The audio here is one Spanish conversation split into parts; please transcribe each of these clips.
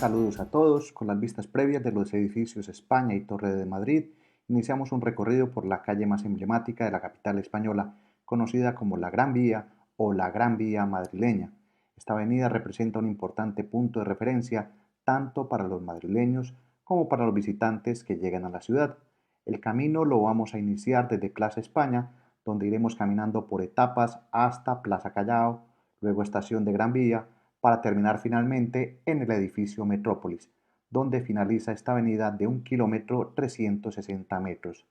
Saludos a todos. Con las vistas previas de los edificios España y Torre de Madrid, iniciamos un recorrido por la calle más emblemática de la capital española, conocida como la Gran Vía o la Gran Vía madrileña. Esta avenida representa un importante punto de referencia tanto para los madrileños como para los visitantes que llegan a la ciudad. El camino lo vamos a iniciar desde Plaza España, donde iremos caminando por etapas hasta Plaza Callao, luego Estación de Gran Vía, para terminar finalmente en el edificio Metrópolis, donde finaliza esta avenida de 1 kilómetro 360 metros.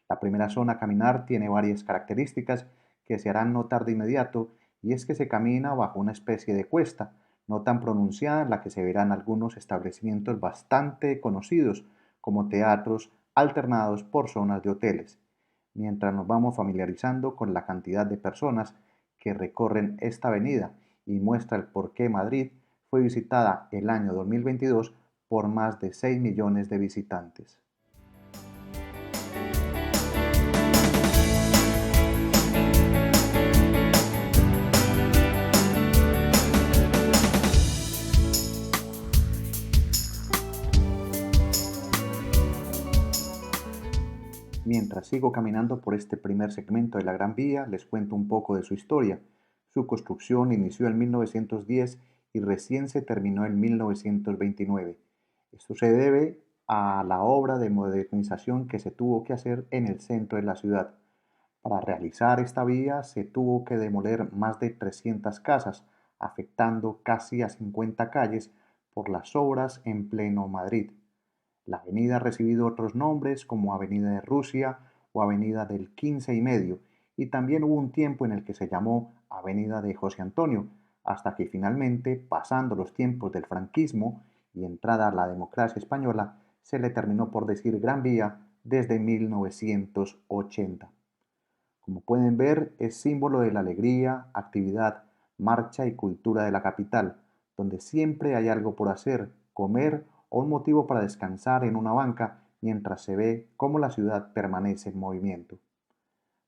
La primera zona a caminar tiene varias características que se harán notar de inmediato, y es que se camina bajo una especie de cuesta, no tan pronunciada, en la que se verán algunos establecimientos bastante conocidos, como teatros alternados por zonas de hoteles, mientras nos vamos familiarizando con la cantidad de personas que recorren esta avenida y muestra el por qué Madrid fue visitada el año 2022 por más de 6 millones de visitantes. Mientras sigo caminando por este primer segmento de la Gran Vía, les cuento un poco de su historia. Su construcción inició en 1910 y recién se terminó en 1929. Esto se debe a la obra de modernización que se tuvo que hacer en el centro de la ciudad. Para realizar esta vía se tuvo que demoler más de 300 casas, afectando casi a 50 calles por las obras en pleno Madrid. La avenida ha recibido otros nombres como Avenida de Rusia o Avenida del 15 y medio, y también hubo un tiempo en el que se llamó Avenida de José Antonio, hasta que finalmente, pasando los tiempos del franquismo y entrada a la democracia española, se le terminó por decir Gran Vía desde 1980. Como pueden ver, es símbolo de la alegría, actividad, marcha y cultura de la capital, donde siempre hay algo por hacer, comer o un motivo para descansar en una banca mientras se ve cómo la ciudad permanece en movimiento.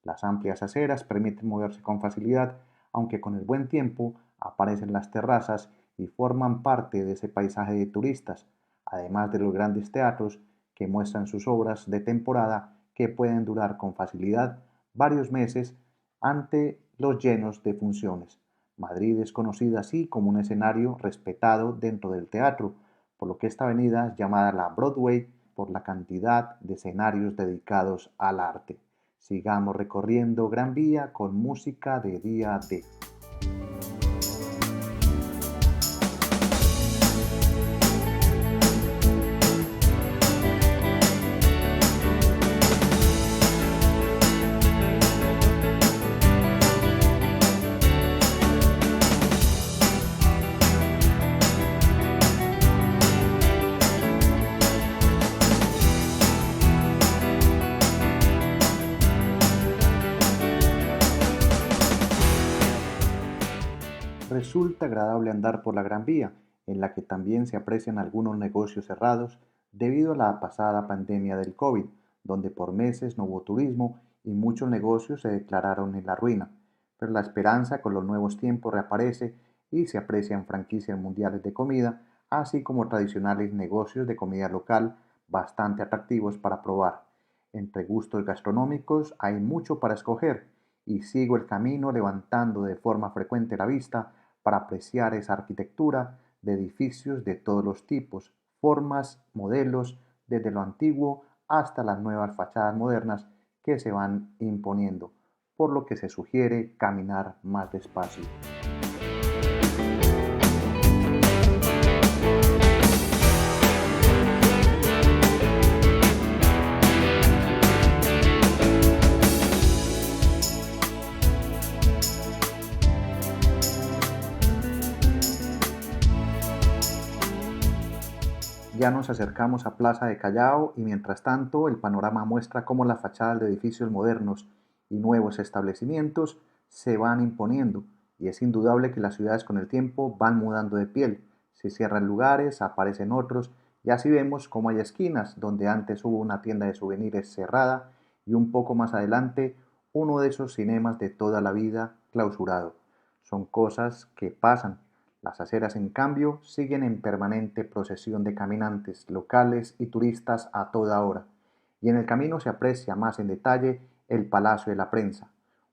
Las amplias aceras permiten moverse con facilidad, aunque con el buen tiempo aparecen las terrazas y forman parte de ese paisaje de turistas, además de los grandes teatros que muestran sus obras de temporada que pueden durar con facilidad varios meses ante los llenos de funciones. Madrid es conocida así como un escenario respetado dentro del teatro, por lo que esta avenida es llamada la Broadway por la cantidad de escenarios dedicados al arte. Sigamos recorriendo Gran Vía con música de día D. Resulta agradable andar por la Gran Vía, en la que también se aprecian algunos negocios cerrados debido a la pasada pandemia del COVID, donde por meses no hubo turismo y muchos negocios se declararon en la ruina. Pero la esperanza con los nuevos tiempos reaparece y se aprecian franquicias mundiales de comida, así como tradicionales negocios de comida local bastante atractivos para probar. Entre gustos gastronómicos hay mucho para escoger y sigo el camino levantando de forma frecuente la vista para apreciar esa arquitectura de edificios de todos los tipos, formas, modelos, desde lo antiguo hasta las nuevas fachadas modernas que se van imponiendo, por lo que se sugiere caminar más despacio. Ya nos acercamos a Plaza de Callao y mientras tanto el panorama muestra cómo las fachadas de edificios modernos y nuevos establecimientos se van imponiendo, y es indudable que las ciudades con el tiempo van mudando de piel. Se cierran lugares, aparecen otros, y así vemos cómo hay esquinas donde antes hubo una tienda de souvenirs cerrada y un poco más adelante uno de esos cinemas de toda la vida clausurado. Son cosas que pasan. Las aceras, en cambio, siguen en permanente procesión de caminantes locales y turistas a toda hora, y en el camino se aprecia más en detalle el Palacio de la Prensa,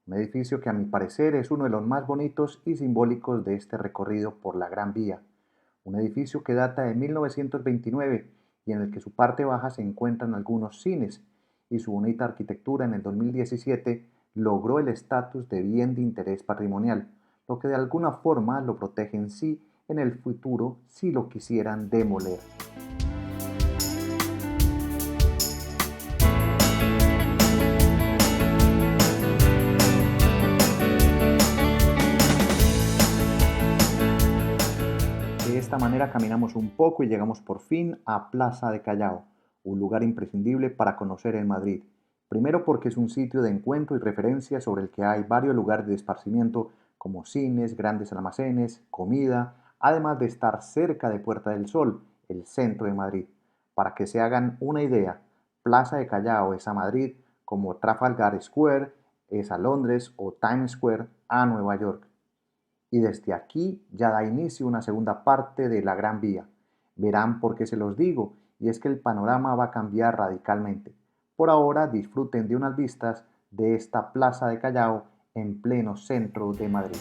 un edificio que a mi parecer es uno de los más bonitos y simbólicos de este recorrido por la Gran Vía, un edificio que data de 1929 y en el que su parte baja se encuentran algunos cines, y su bonita arquitectura en el 2017 logró el estatus de bien de interés patrimonial, lo que de alguna forma lo protege en sí en el futuro si lo quisieran demoler. De esta manera caminamos un poco y llegamos por fin a Plaza de Callao, un lugar imprescindible para conocer en Madrid. Primero porque es un sitio de encuentro y referencia sobre el que hay varios lugares de esparcimiento como cines, grandes almacenes, comida, además de estar cerca de Puerta del Sol, el centro de Madrid. Para que se hagan una idea, Plaza de Callao es a Madrid como Trafalgar Square es a Londres o Times Square a Nueva York. Y desde aquí ya da inicio una segunda parte de la Gran Vía. Verán por qué se los digo, y es que el panorama va a cambiar radicalmente. Por ahora disfruten de unas vistas de esta Plaza de Callao en pleno centro de Madrid.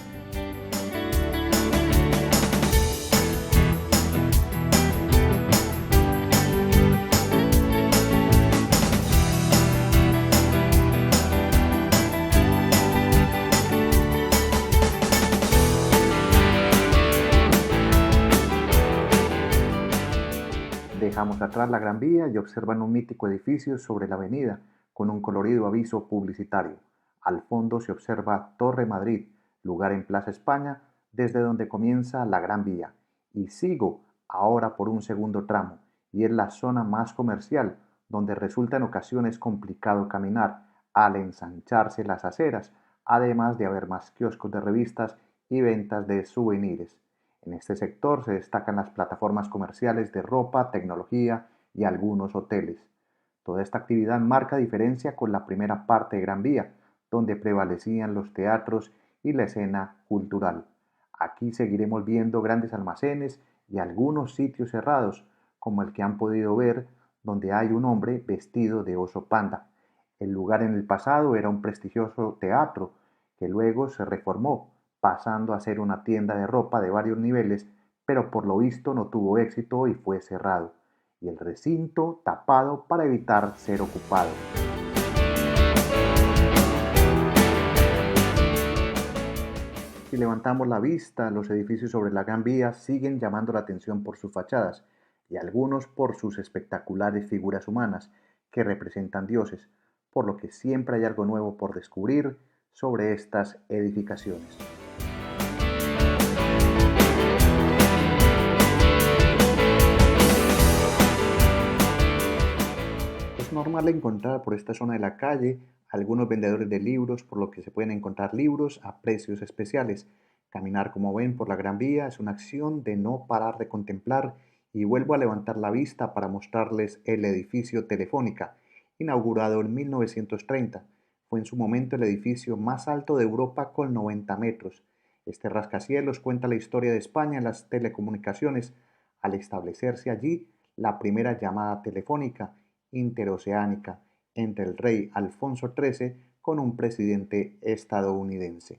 Dejamos atrás la Gran Vía y observan un mítico edificio sobre la avenida, con un colorido aviso publicitario. Al fondo se observa Torre Madrid, lugar en Plaza España, desde donde comienza la Gran Vía. Y sigo ahora por un segundo tramo, y es la zona más comercial, donde resulta en ocasiones complicado caminar, al ensancharse las aceras, además de haber más kioscos de revistas y ventas de souvenirs. En este sector se destacan las plataformas comerciales de ropa, tecnología y algunos hoteles. Toda esta actividad marca diferencia con la primera parte de Gran Vía, donde prevalecían los teatros y la escena cultural. Aquí seguiremos viendo grandes almacenes y algunos sitios cerrados, como el que han podido ver, donde hay un hombre vestido de oso panda. El lugar en el pasado era un prestigioso teatro que luego se reformó, pasando a ser una tienda de ropa de varios niveles, pero por lo visto no tuvo éxito y fue cerrado, y el recinto tapado para evitar ser ocupado. Si levantamos la vista, los edificios sobre la Gran Vía siguen llamando la atención por sus fachadas, y algunos por sus espectaculares figuras humanas, que representan dioses, por lo que siempre hay algo nuevo por descubrir sobre estas edificaciones. Es normal encontrar por esta zona de la calle algunos vendedores de libros, por lo que se pueden encontrar libros a precios especiales. Caminar, como ven, por la Gran Vía es una acción de no parar de contemplar, y vuelvo a levantar la vista para mostrarles el edificio Telefónica, inaugurado en 1930. Fue en su momento el edificio más alto de Europa con 90 metros. Este rascacielos cuenta la historia de España en las telecomunicaciones, al establecerse allí la primera llamada telefónica interoceánica entre el rey Alfonso XIII con un presidente estadounidense.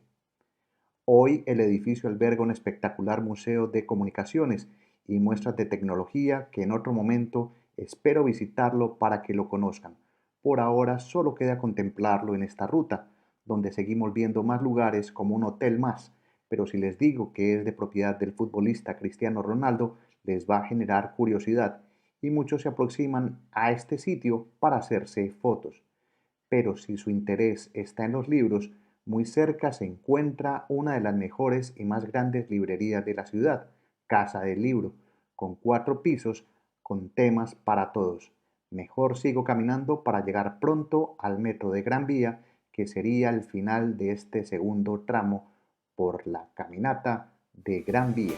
Hoy el edificio alberga un espectacular museo de comunicaciones y muestras de tecnología que en otro momento espero visitarlo para que lo conozcan. Por ahora solo queda contemplarlo en esta ruta, donde seguimos viendo más lugares como un hotel más, pero si les digo que es de propiedad del futbolista Cristiano Ronaldo, les va a generar curiosidad y muchos se aproximan a este sitio para hacerse fotos. Pero si su interés está en los libros, muy cerca se encuentra una de las mejores y más grandes librerías de la ciudad, Casa del Libro, con 4 pisos, con temas para todos. Mejor sigo caminando para llegar pronto al metro de Gran Vía, que sería el final de este segundo tramo por la caminata de Gran Vía.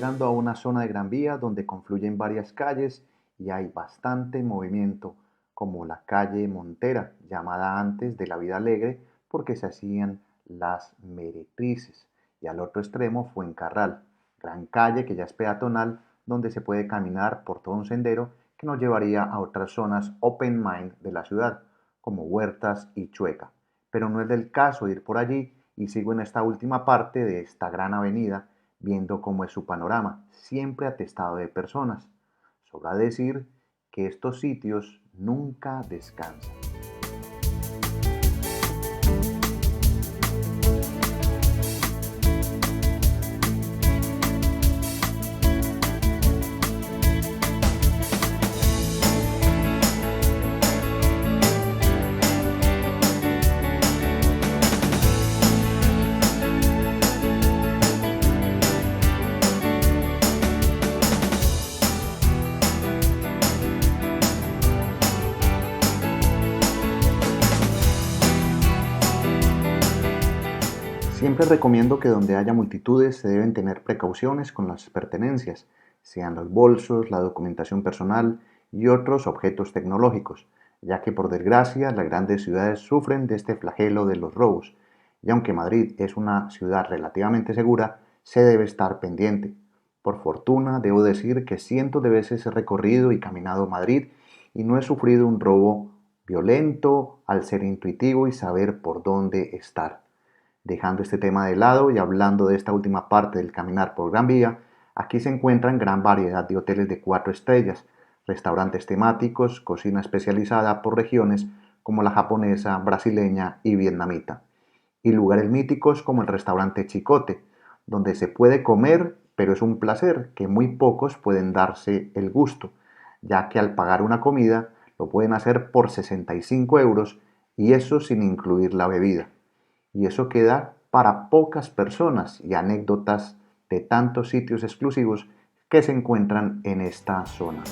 llegando a una zona de Gran Vía donde confluyen varias calles y hay bastante movimiento, como la calle Montera, llamada antes de la Vida Alegre porque se hacían las meretrices, y al otro extremo Fuencarral, gran calle que ya es peatonal donde se puede caminar por todo un sendero que nos llevaría a otras zonas open mind de la ciudad, como Huertas y Chueca. Pero no es del caso ir por allí y sigo en esta última parte de esta gran avenida viendo cómo es su panorama, siempre atestado de personas. Sobra decir que estos sitios nunca descansan. Siempre recomiendo que donde haya multitudes se deben tener precauciones con las pertenencias, sean los bolsos, la documentación personal y otros objetos tecnológicos, ya que por desgracia las grandes ciudades sufren de este flagelo de los robos, y aunque Madrid es una ciudad relativamente segura, se debe estar pendiente. Por fortuna, debo decir que cientos de veces he recorrido y caminado Madrid y no he sufrido un robo violento al ser intuitivo y saber por dónde estar. Dejando este tema de lado y hablando de esta última parte del caminar por Gran Vía, aquí se encuentran gran variedad de hoteles de 4 estrellas, restaurantes temáticos, cocina especializada por regiones como la japonesa, brasileña y vietnamita, y lugares míticos como el restaurante Chicote, donde se puede comer, pero es un placer que muy pocos pueden darse el gusto, ya que al pagar una comida lo pueden hacer por 65 euros y eso sin incluir la bebida. Y eso queda para pocas personas y anécdotas de tantos sitios exclusivos que se encuentran en esta zona.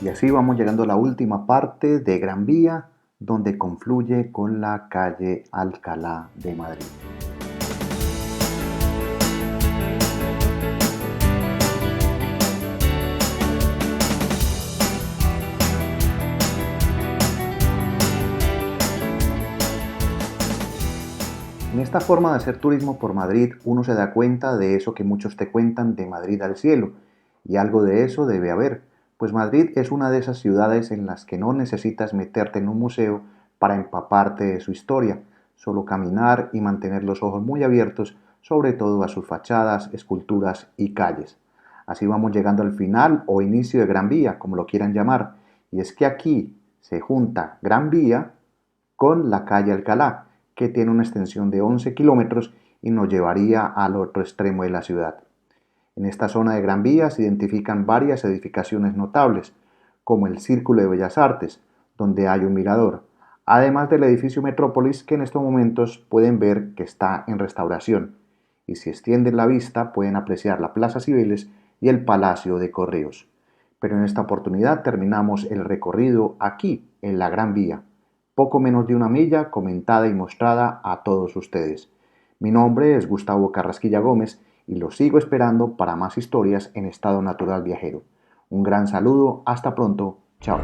Y así vamos llegando a la última parte de Gran Vía, donde confluye con la calle Alcalá de Madrid. En esta forma de hacer turismo por Madrid, uno se da cuenta de eso que muchos te cuentan de Madrid al cielo, y algo de eso debe haber, pues Madrid es una de esas ciudades en las que no necesitas meterte en un museo para empaparte de su historia, solo caminar y mantener los ojos muy abiertos, sobre todo a sus fachadas, esculturas y calles. Así vamos llegando al final o inicio de Gran Vía, como lo quieran llamar, y es que aquí se junta Gran Vía con la calle Alcalá, que tiene una extensión de 11 kilómetros y nos llevaría al otro extremo de la ciudad. En esta zona de Gran Vía se identifican varias edificaciones notables, como el Círculo de Bellas Artes, donde hay un mirador, además del edificio Metrópolis que en estos momentos pueden ver que está en restauración, y si extienden la vista pueden apreciar la Plaza Cibeles y el Palacio de Correos. Pero en esta oportunidad terminamos el recorrido aquí, en la Gran Vía, poco menos de una milla comentada y mostrada a todos ustedes. Mi nombre es Gustavo Carrasquilla Gómez y los sigo esperando para más historias en estado natural viajero. Un gran saludo, hasta pronto, chao.